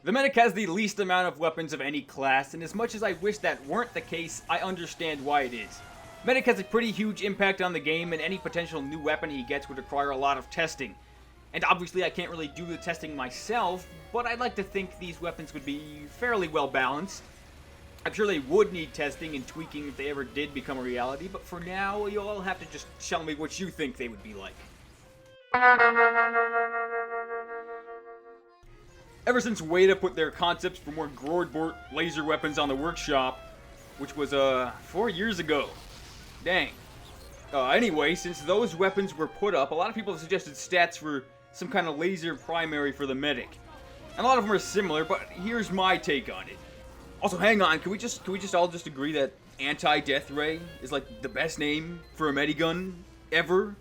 The medic has the least amount of weapons of any class, and as much as I wish that weren't the case, I understand why it is. Medic has a pretty huge impact on the game, and any potential new weapon he gets would require a lot of testing. And obviously I can't really do the testing myself, but I'd like to think these weapons would be fairly well balanced. I'm sure they would need testing and tweaking if they ever did become a reality, but for now, you'll all have to just tell me what you think they would be like. Ever since Weta put their concepts for more Groordbort laser weapons on the workshop, which was, 4 years ago. Dang. Anyway, since those weapons were put up, a lot of people have suggested stats for some kind of laser primary for the medic. And a lot of them are similar, but here's my take on it. Also, hang on, can we just all just agree that Anti-Deathray is like the best name for a Medi Gun ever?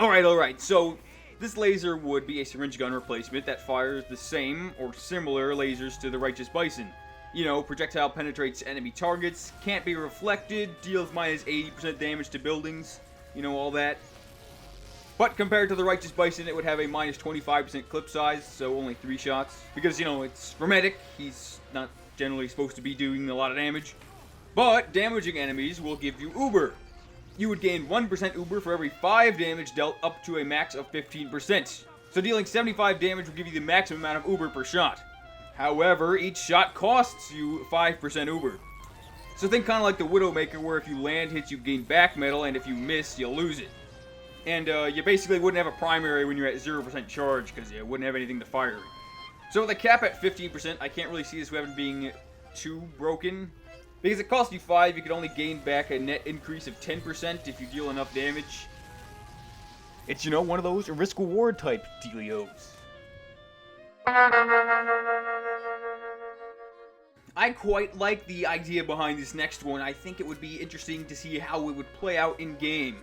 Alright, so this laser would be a Syringe gun replacement that fires the same or similar lasers to the Righteous Bison. You know, projectile penetrates enemy targets, can't be reflected, deals minus 80% damage to buildings, you know, all that. But compared to the Righteous Bison, it would have a minus 25% clip size, so only 3 shots. Because, you know, it's for medic, he's not generally supposed to be doing a lot of damage. But damaging enemies will give you Über. You would gain 1% Über for every 5 damage dealt up to a max of 15%. So dealing 75 damage will give you the maximum amount of Über per shot. However, each shot costs you 5% Über. So think kind of like the Widowmaker, where if you land hits you gain back metal, and if you miss, you'll lose it. And you basically wouldn't have a primary when you're at 0% charge, because you wouldn't have anything to fire. So with a cap at 15%, I can't really see this weapon being too broken. Because it costs you 5, you can only gain back a net increase of 10% if you deal enough damage. It's, you know, one of those risk-reward type dealios. I quite like the idea behind this next one. I think it would be interesting to see how it would play out in-game.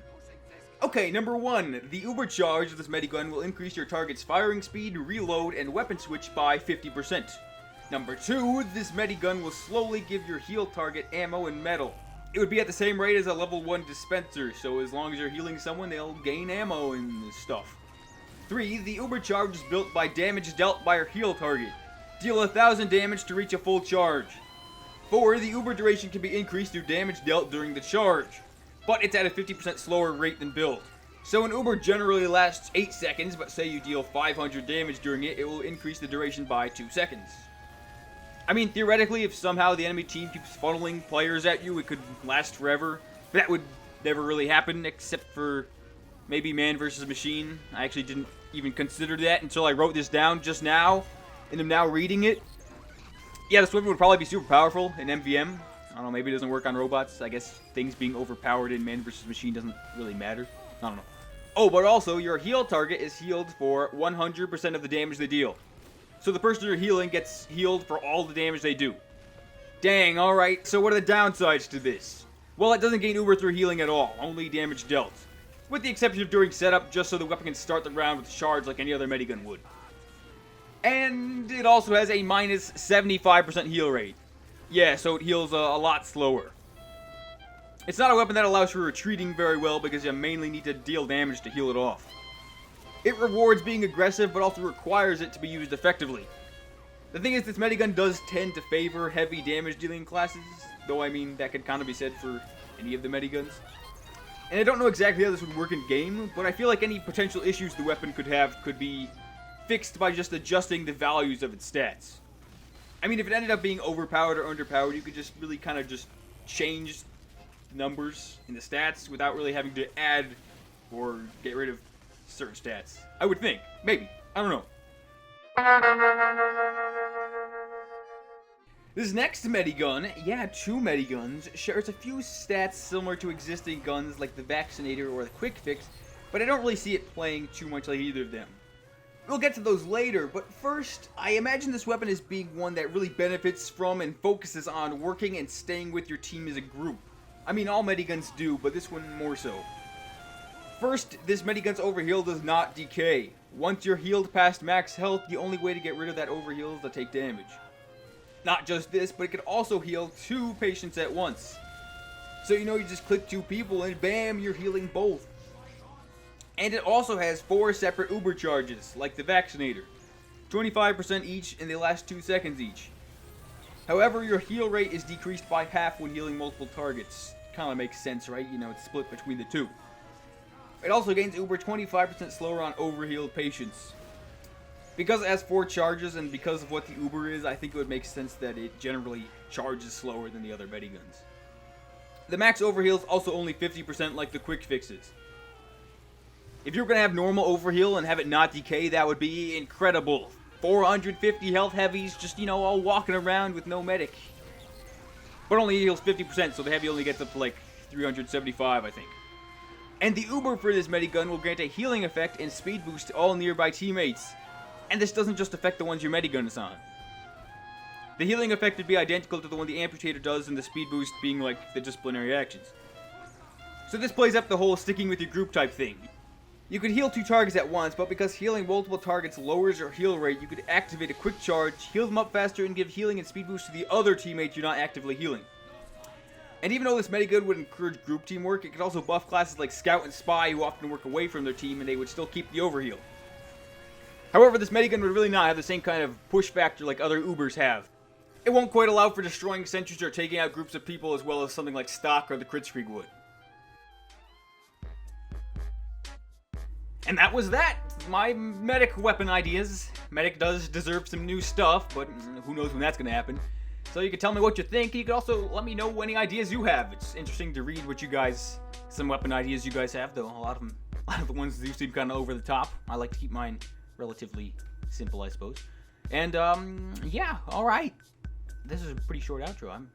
Okay, number 1. The ÜberCharge of this Medi Gun will increase your target's firing speed, reload, and weapon switch by 50%. Number 2. This Medi Gun will slowly give your heal target ammo and metal. It would be at the same rate as a level 1 dispenser, so as long as you're healing someone, they'll gain ammo and stuff. 3. The ÜberCharge is built by damage dealt by your heal target. Deal 1,000 damage to reach a full charge. 4. The Über duration can be increased through damage dealt during the charge, but it's at a 50% slower rate than build. So an Über generally lasts 8 seconds, but say you deal 500 damage during it, it will increase the duration by 2 seconds. I mean, theoretically, if somehow the enemy team keeps funneling players at you, it could last forever. But that would never really happen, except for maybe man versus machine. I actually didn't even consider that until I wrote this down just now, and I'm now reading it. Yeah, this weapon would probably be super powerful in MVM. I don't know, maybe it doesn't work on robots. I guess things being overpowered in man versus machine doesn't really matter. I don't know. Oh, but also, your heal target is healed for 100% of the damage they deal. So the person you're healing gets healed for all the damage they do. Dang, alright, so what are the downsides to this? Well, it doesn't gain Über through healing at all, only damage dealt. With the exception of during setup, just so the weapon can start the round with charge like any other Medi Gun would. And it also has a minus 75% heal rate. Yeah, so it heals a lot slower. It's not a weapon that allows for retreating very well because you mainly need to deal damage to heal it off. It rewards being aggressive, but also requires it to be used effectively. The thing is, this Medi Gun does tend to favor heavy damage dealing classes, though I mean, that could kind of be said for any of the Medi Guns. And I don't know exactly how this would work in game, but I feel like any potential issues the weapon could have could be fixed by just adjusting the values of its stats. I mean, if it ended up being overpowered or underpowered, you could just really kind of just change numbers in the stats without really having to add or get rid of certain stats. I would think. Maybe. I don't know. This next Medi Gun, yeah, 2 Medi Guns, shares a few stats similar to existing guns like the Vaccinator or the Quick Fix, but I don't really see it playing too much like either of them. We'll get to those later, but first, I imagine this weapon as being one that really benefits from and focuses on working and staying with your team as a group. I mean, all Medi Guns do, but this one more so. First, this Medi Gun's overheal does not decay. Once you're healed past max health, the only way to get rid of that overheal is to take damage. Not just this, but it can also heal 2 patients at once. So you know, you just click 2 people and bam, you're healing both. And it also has 4 separate ÜberCharges, like the Vaccinator. 25% each, and they last 2 seconds each. However, your heal rate is decreased by half when healing multiple targets. Kinda makes sense, right? You know, it's split between the two. It also gains Über 25% slower on overhealed patients. Because it has 4 charges, and because of what the Über is, I think it would make sense that it generally charges slower than the other Medi Guns. The max overheal is also only 50% like the quick fixes. If you're going to have normal overheal and have it not decay, that would be incredible. 450 health heavies, just, you know, all walking around with no medic. But only heals 50%, so the heavy only gets up to like 375, I think. And the Über for this Medi Gun will grant a healing effect and speed boost to all nearby teammates. And this doesn't just affect the ones your Medi Gun is on. The healing effect would be identical to the one the Amputator does, and the speed boost being like the disciplinary actions. So this plays up the whole sticking with your group type thing. You could heal 2 targets at once, but because healing multiple targets lowers your heal rate, you could activate a quick charge, heal them up faster, and give healing and speed boost to the other teammate you're not actively healing. And even though this Medi Gun would encourage group teamwork, it could also buff classes like Scout and Spy who often work away from their team, and they would still keep the overheal. However, this Medi Gun would really not have the same kind of push factor like other Ubers have. It won't quite allow for destroying sentries or taking out groups of people as well as something like Stock or the Kritzkrieg would. And that was that! My medic weapon ideas. Medic does deserve some new stuff, but who knows when that's gonna happen. So you can tell me what you think. You can also let me know any ideas you have. It's interesting to read what you guys, some weapon ideas you guys have, though a lot of the ones do seem kind of over the top. I like to keep mine relatively simple, I suppose. And yeah, all right. This is a pretty short outro. I'm